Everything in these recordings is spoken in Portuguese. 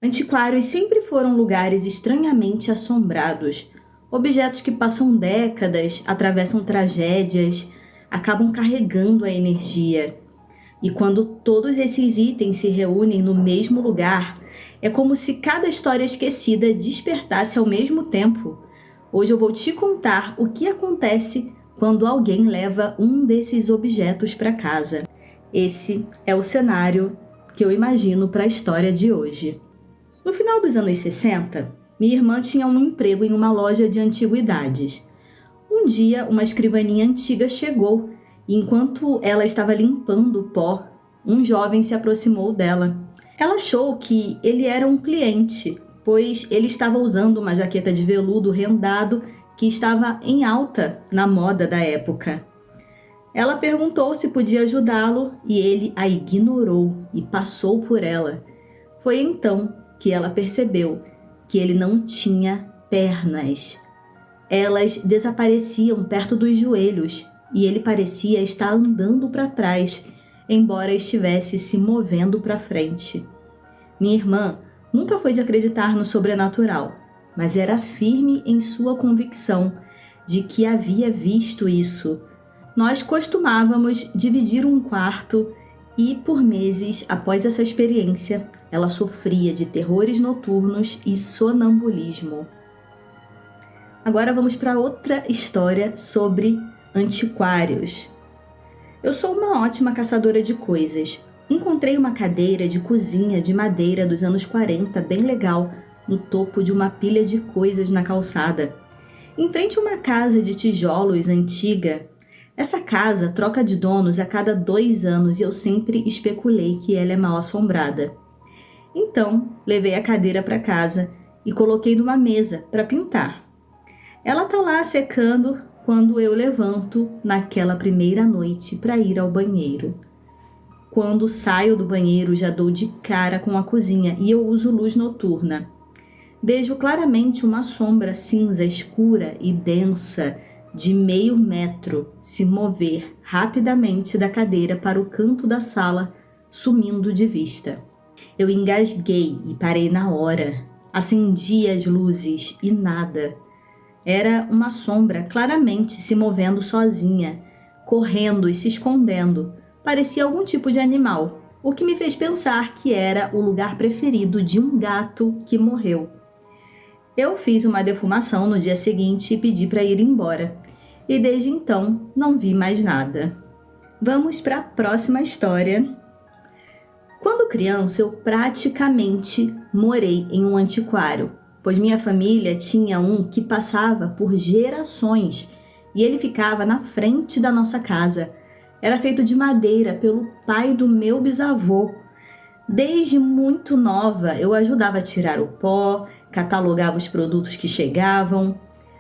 Antiquários sempre foram lugares estranhamente assombrados. Objetos que passam décadas, atravessam tragédias, acabam carregando a energia. E quando todos esses itens se reúnem no mesmo lugar, é como se cada história esquecida despertasse ao mesmo tempo. Hoje eu vou te contar o que acontece quando alguém leva um desses objetos para casa. Esse é o cenário que eu imagino para a história de hoje. No final dos anos 60, minha irmã tinha um emprego em uma loja de antiguidades. Um dia, uma escrivaninha antiga chegou e, enquanto ela estava limpando o pó, um jovem se aproximou dela. Ela achou que ele era um cliente, pois ele estava usando uma jaqueta de veludo rendado que estava em alta na moda da época. Ela perguntou se podia ajudá-lo e ele a ignorou e passou por ela. Foi então que ela percebeu que ele não tinha pernas. Elas desapareciam perto dos joelhos e ele parecia estar andando para trás, embora estivesse se movendo para frente. Minha irmã nunca foi de acreditar no sobrenatural, mas era firme em sua convicção de que havia visto isso. Nós costumávamos dividir um quarto e, por meses após essa experiência, ela sofria de terrores noturnos e sonambulismo. Agora vamos para outra história sobre antiquários. Eu sou uma ótima caçadora de coisas. Encontrei uma cadeira de cozinha de madeira dos anos 40, bem legal, no topo de uma pilha de coisas na calçada. Em frente a uma casa de tijolos antiga. Essa casa troca de donos a cada 2 anos e eu sempre especulei que ela é mal assombrada. Então, levei a cadeira para casa e coloquei numa mesa para pintar. Ela tá lá secando quando eu levanto naquela primeira noite para ir ao banheiro. Quando saio do banheiro, já dou de cara com a cozinha e eu uso luz noturna. Vejo claramente uma sombra cinza escura e densa de meio metro se mover rapidamente da cadeira para o canto da sala, sumindo de vista. Eu engasguei e parei na hora. Acendi as luzes e nada. Era uma sombra claramente se movendo sozinha, correndo e se escondendo. Parecia algum tipo de animal, o que me fez pensar que era o lugar preferido de um gato que morreu. Eu fiz uma defumação no dia seguinte e pedi para ir embora. E desde então não vi mais nada. Vamos para a próxima história. Quando criança, eu praticamente morei em um antiquário, pois minha família tinha um que passava por gerações e ele ficava na frente da nossa casa. Era feito de madeira pelo pai do meu bisavô. Desde muito nova, eu ajudava a tirar o pó, catalogava os produtos que chegavam.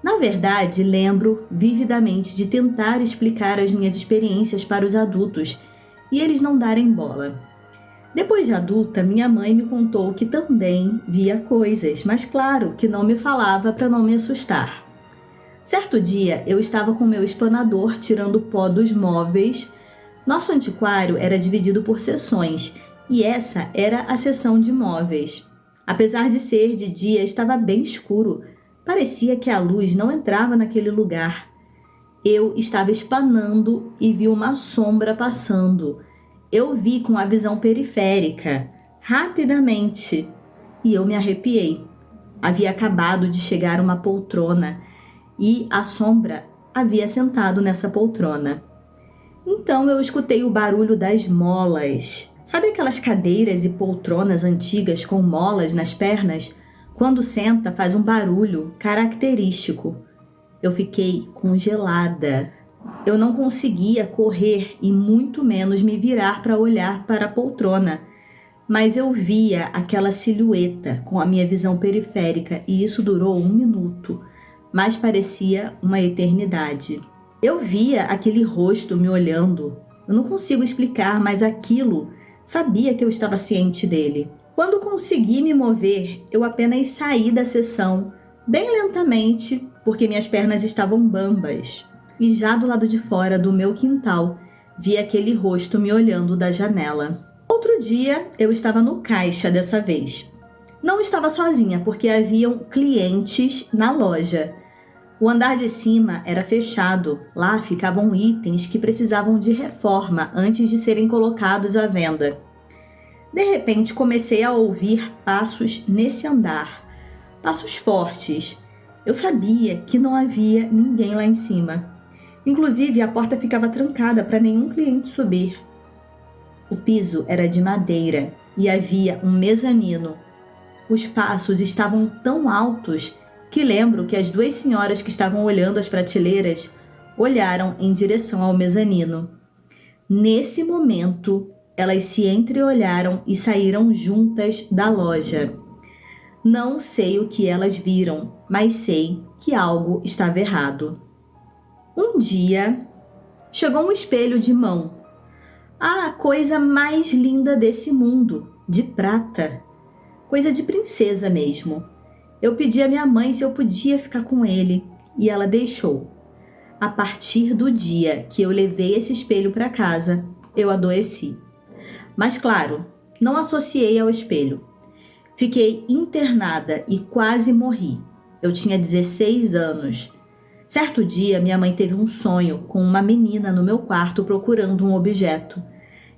Na verdade, lembro vividamente de tentar explicar as minhas experiências para os adultos e eles não darem bola. Depois de adulta, minha mãe me contou que também via coisas, mas claro que não me falava para não me assustar. Certo dia, eu estava com meu espanador tirando o pó dos móveis. Nosso antiquário era dividido por seções e essa era a seção de móveis. Apesar de ser de dia, estava bem escuro. Parecia que a luz não entrava naquele lugar. Eu estava espanando e vi uma sombra passando. Eu vi com a visão periférica, rapidamente, e eu me arrepiei. Havia acabado de chegar uma poltrona e a sombra havia sentado nessa poltrona. Então eu escutei o barulho das molas. Sabe aquelas cadeiras e poltronas antigas com molas nas pernas? Quando senta, faz um barulho característico. Eu fiquei congelada. Eu não conseguia correr e muito menos me virar para olhar para a poltrona, mas eu via aquela silhueta com a minha visão periférica e isso durou 1 minuto, mas parecia uma eternidade. Eu via aquele rosto me olhando. Eu não consigo explicar, mas aquilo sabia que eu estava ciente dele. Quando consegui me mover, eu apenas saí da sessão, bem lentamente, porque minhas pernas estavam bambas. E já do lado de fora do meu quintal, vi aquele rosto me olhando da janela. Outro dia, eu estava no caixa dessa vez. Não estava sozinha, porque haviam clientes na loja. O andar de cima era fechado. Lá ficavam itens que precisavam de reforma antes de serem colocados à venda. De repente, comecei a ouvir passos nesse andar. Passos fortes. Eu sabia que não havia ninguém lá em cima. Inclusive, a porta ficava trancada para nenhum cliente subir. O piso era de madeira e havia um mezanino. Os passos estavam tão altos que lembro que as duas senhoras que estavam olhando as prateleiras olharam em direção ao mezanino. Nesse momento, elas se entreolharam e saíram juntas da loja. Não sei o que elas viram, mas sei que algo estava errado. Um dia, chegou um espelho de mão. A coisa mais linda desse mundo, de prata. Coisa de princesa mesmo. Eu pedi à minha mãe se eu podia ficar com ele e ela deixou. A partir do dia que eu levei esse espelho para casa, eu adoeci. Mas claro, não associei ao espelho. Fiquei internada e quase morri. Eu tinha 16 anos. Certo dia, minha mãe teve um sonho com uma menina no meu quarto procurando um objeto.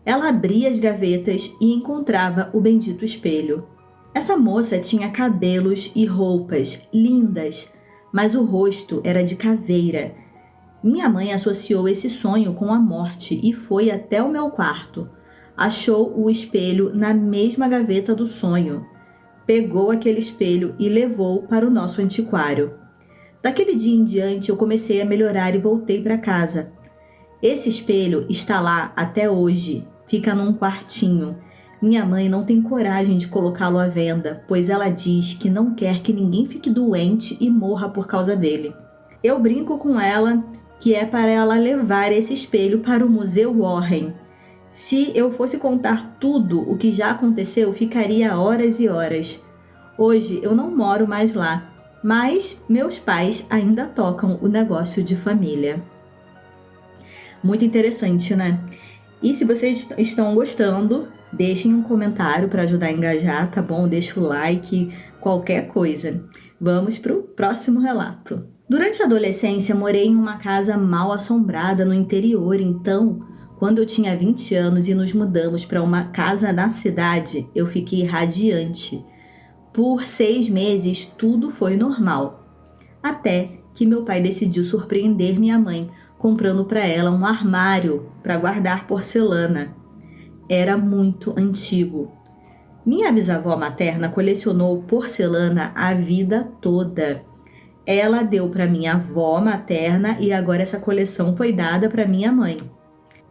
Ela abria as gavetas e encontrava o bendito espelho. Essa moça tinha cabelos e roupas lindas, mas o rosto era de caveira. Minha mãe associou esse sonho com a morte e foi até o meu quarto. Achou o espelho na mesma gaveta do sonho. Pegou aquele espelho e levou para o nosso antiquário. Daquele dia em diante eu comecei a melhorar e voltei para casa. Esse espelho está lá até hoje, fica num quartinho. Minha mãe não tem coragem de colocá-lo à venda, pois ela diz que não quer que ninguém fique doente e morra por causa dele. Eu brinco com ela que é para ela levar esse espelho para o Museu Warren. Se eu fosse contar tudo o que já aconteceu, ficaria horas e horas. Hoje eu não moro mais lá, mas meus pais ainda tocam o negócio de família. Muito interessante, né? E se vocês estão gostando, deixem um comentário para ajudar a engajar, tá bom? Deixa o like, qualquer coisa. Vamos para o próximo relato. Durante a adolescência, morei em uma casa mal assombrada no interior, então, quando eu tinha 20 anos e nos mudamos para uma casa na cidade, eu fiquei radiante. Por 6 meses, tudo foi normal. Até que meu pai decidiu surpreender minha mãe, comprando para ela um armário para guardar porcelana. Era muito antigo. Minha bisavó materna colecionou porcelana a vida toda. Ela deu para minha avó materna e agora essa coleção foi dada para minha mãe.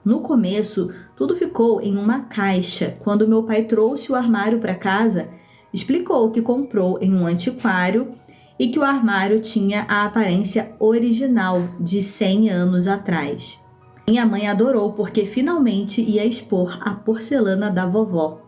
No começo, tudo ficou em uma caixa. Quando meu pai trouxe o armário para casa, explicou que comprou em um antiquário e que o armário tinha a aparência original de 100 anos atrás. Minha mãe adorou porque finalmente ia expor a porcelana da vovó.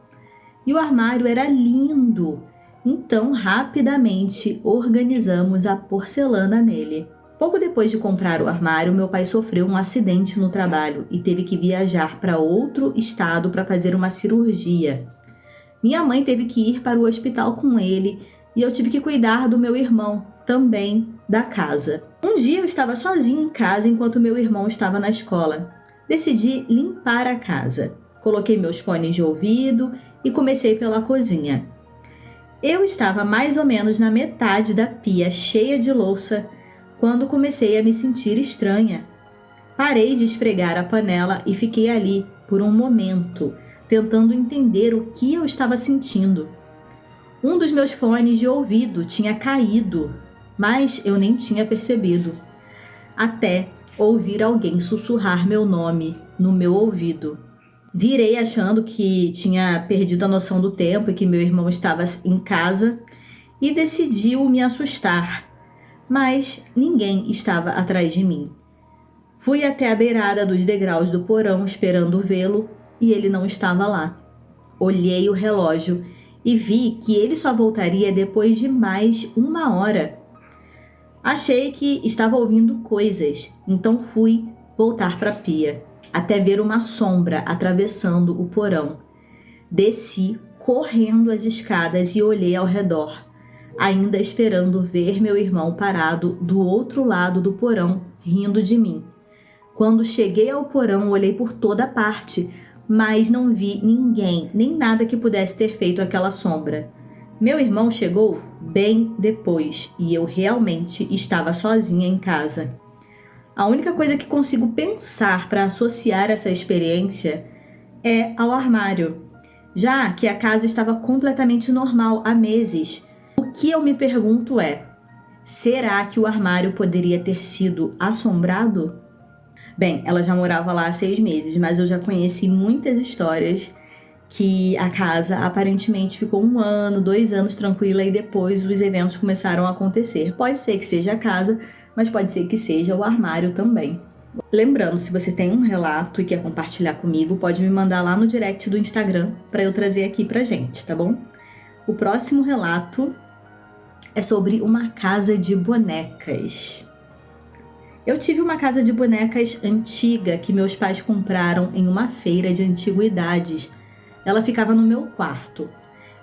E o armário era lindo, então rapidamente organizamos a porcelana nele. Pouco depois de comprar o armário, meu pai sofreu um acidente no trabalho e teve que viajar para outro estado para fazer uma cirurgia. Minha mãe teve que ir para o hospital com ele e eu tive que cuidar do meu irmão, também da casa. Um dia eu estava sozinha em casa enquanto meu irmão estava na escola. Decidi limpar a casa. Coloquei meus fones de ouvido e comecei pela cozinha. Eu estava mais ou menos na metade da pia cheia de louça quando comecei a me sentir estranha. Parei de esfregar a panela e fiquei ali por um momento, tentando entender o que eu estava sentindo. Um dos meus fones de ouvido tinha caído, mas eu nem tinha percebido. Até ouvir alguém sussurrar meu nome no meu ouvido. Virei achando que tinha perdido a noção do tempo e que meu irmão estava em casa e decidiu me assustar, mas ninguém estava atrás de mim. Fui até a beirada dos degraus do porão esperando vê-lo e ele não estava lá. Olhei o relógio e vi que ele só voltaria depois de mais 1 hora. Achei que estava ouvindo coisas, então fui voltar para a pia, até ver uma sombra atravessando o porão. Desci correndo as escadas e olhei ao redor, ainda esperando ver meu irmão parado do outro lado do porão, rindo de mim. Quando cheguei ao porão, olhei por toda parte, mas não vi ninguém, nem nada que pudesse ter feito aquela sombra. Meu irmão chegou bem depois e eu realmente estava sozinha em casa. A única coisa que consigo pensar para associar essa experiência é ao armário, já que a casa estava completamente normal há meses. O que eu me pergunto é: será que o armário poderia ter sido assombrado? Bem, ela já morava lá há 6 meses, mas eu já conheci muitas histórias que a casa aparentemente ficou 1 ano, 2 anos tranquila e depois os eventos começaram a acontecer. Pode ser que seja a casa, mas pode ser que seja o armário também. Lembrando, se você tem um relato e quer compartilhar comigo, pode me mandar lá no direct do Instagram para eu trazer aqui pra gente, tá bom? O próximo relato é sobre uma casa de bonecas. Eu tive uma casa de bonecas antiga que meus pais compraram em uma feira de antiguidades. Ela ficava no meu quarto.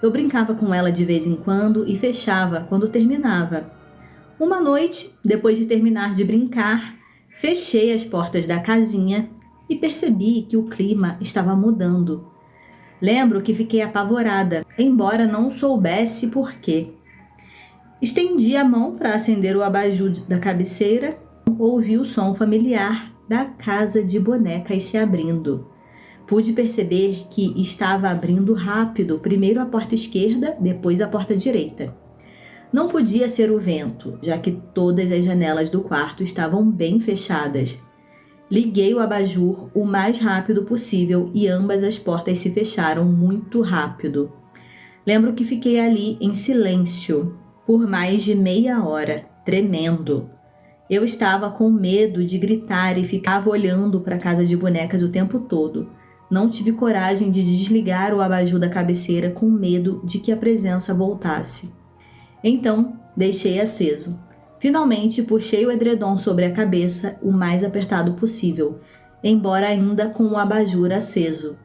Eu brincava com ela de vez em quando e fechava quando terminava. Uma noite, depois de terminar de brincar, fechei as portas da casinha e percebi que o clima estava mudando. Lembro que fiquei apavorada, embora não soubesse por quê. Estendi a mão para acender o abajur da cabeceira, ouvi o som familiar da casa de bonecas se abrindo. Pude perceber que estava abrindo rápido, primeiro a porta esquerda, depois a porta direita. Não podia ser o vento, já que todas as janelas do quarto estavam bem fechadas. Liguei o abajur o mais rápido possível e ambas as portas se fecharam muito rápido. Lembro que fiquei ali em silêncio por mais de meia hora, tremendo. Eu estava com medo de gritar e ficava olhando para a casa de bonecas o tempo todo. Não tive coragem de desligar o abajur da cabeceira com medo de que a presença voltasse. Então, deixei aceso. Finalmente, puxei o edredom sobre a cabeça o mais apertado possível, embora ainda com o abajur aceso.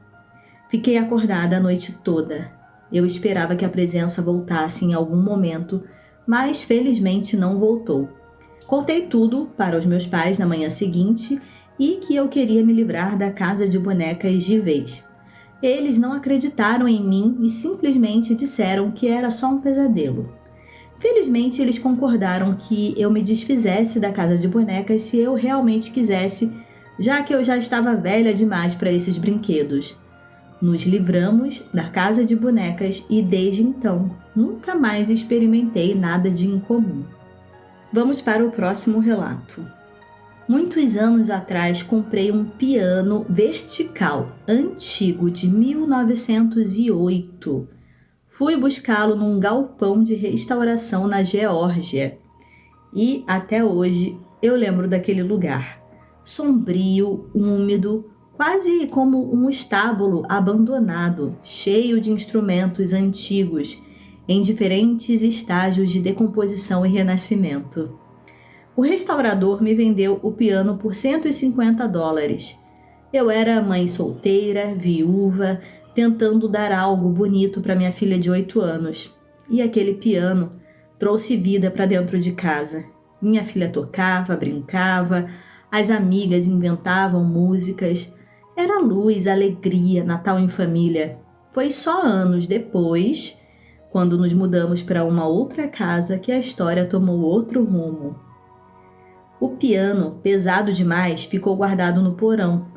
Fiquei acordada a noite toda. Eu esperava que a presença voltasse em algum momento, mas felizmente não voltou. Contei tudo para os meus pais na manhã seguinte e que eu queria me livrar da casa de bonecas de vez. Eles não acreditaram em mim e simplesmente disseram que era só um pesadelo. Felizmente, eles concordaram que eu me desfizesse da casa de bonecas se eu realmente quisesse, já que eu já estava velha demais para esses brinquedos. Nos livramos da casa de bonecas e, desde então, nunca mais experimentei nada de incomum. Vamos para o próximo relato. Muitos anos atrás, comprei um piano vertical, antigo, de 1908. Fui buscá-lo num galpão de restauração na Geórgia. E, até hoje, eu lembro daquele lugar. Sombrio, úmido, quase como um estábulo abandonado, cheio de instrumentos antigos, em diferentes estágios de decomposição e renascimento. O restaurador me vendeu o piano por $150. Eu era mãe solteira, viúva, tentando dar algo bonito para minha filha de 8 anos. E aquele piano trouxe vida para dentro de casa. Minha filha tocava, brincava, as amigas inventavam músicas. Era luz, alegria, Natal em família. Foi só anos depois, quando nos mudamos para uma outra casa, que a história tomou outro rumo. O piano, pesado demais, ficou guardado no porão,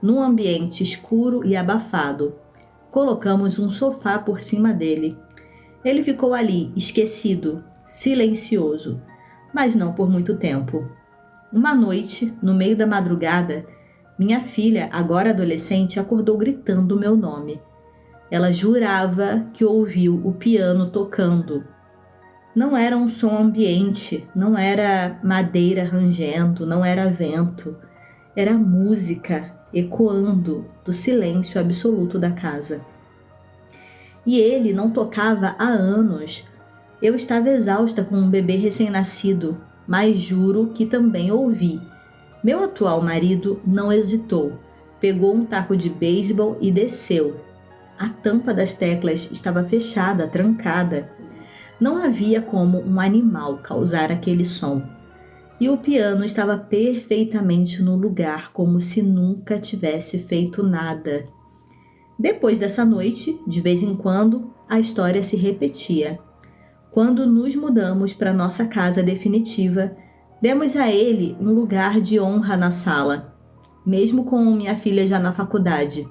num ambiente escuro e abafado. Colocamos um sofá por cima dele. Ele ficou ali, esquecido, silencioso, mas não por muito tempo. Uma noite, no meio da madrugada, minha filha, agora adolescente, acordou gritando meu nome. Ela jurava que ouviu o piano tocando. Não era um som ambiente, não era madeira rangendo, não era vento. Era música ecoando do silêncio absoluto da casa. E ele não tocava há anos. Eu estava exausta com um bebê recém-nascido, mas juro que também ouvi. Meu atual marido não hesitou. Pegou um taco de beisebol e desceu. A tampa das teclas estava fechada, trancada. Não havia como um animal causar aquele som. E o piano estava perfeitamente no lugar, como se nunca tivesse feito nada. Depois dessa noite, de vez em quando, a história se repetia. Quando nos mudamos para nossa casa definitiva, demos a ele um lugar de honra na sala, mesmo com minha filha já na faculdade.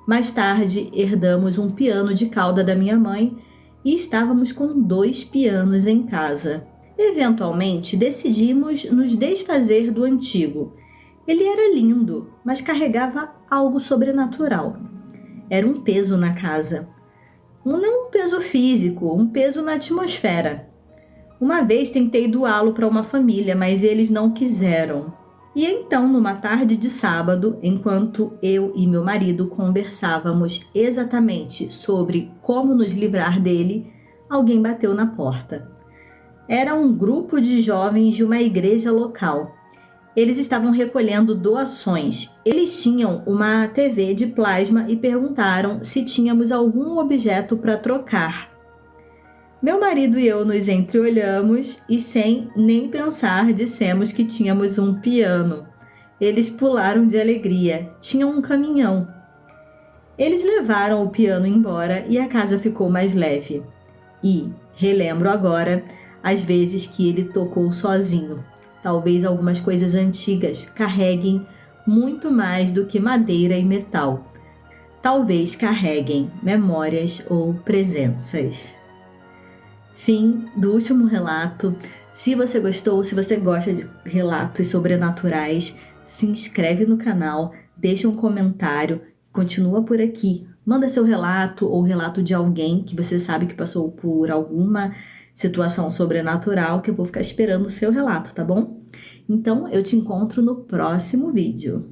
Mais tarde, herdamos um piano de cauda da minha mãe e estávamos com 2 pianos em casa. Eventualmente, decidimos nos desfazer do antigo. Ele era lindo, mas carregava algo sobrenatural. Era um peso na casa. Não um peso físico, um peso na atmosfera. Uma vez tentei doá-lo para uma família, mas eles não quiseram. E então, numa tarde de sábado, enquanto eu e meu marido conversávamos exatamente sobre como nos livrar dele, alguém bateu na porta. Era um grupo de jovens de uma igreja local. Eles estavam recolhendo doações. Eles tinham uma TV de plasma e perguntaram se tínhamos algum objeto para trocar. Meu marido e eu nos entreolhamos e, sem nem pensar, dissemos que tínhamos um piano. Eles pularam de alegria. Tinham um caminhão. Eles levaram o piano embora e a casa ficou mais leve. E, relembro agora, as vezes que ele tocou sozinho. Talvez algumas coisas antigas carreguem muito mais do que madeira e metal. Talvez carreguem memórias ou presenças. Fim do último relato. Se você gostou, se você gosta de relatos sobrenaturais, se inscreve no canal, deixa um comentário, continua por aqui. Manda seu relato ou relato de alguém que você sabe que passou por alguma situação sobrenatural, que eu vou ficar esperando o seu relato, tá bom? Então, eu te encontro no próximo vídeo.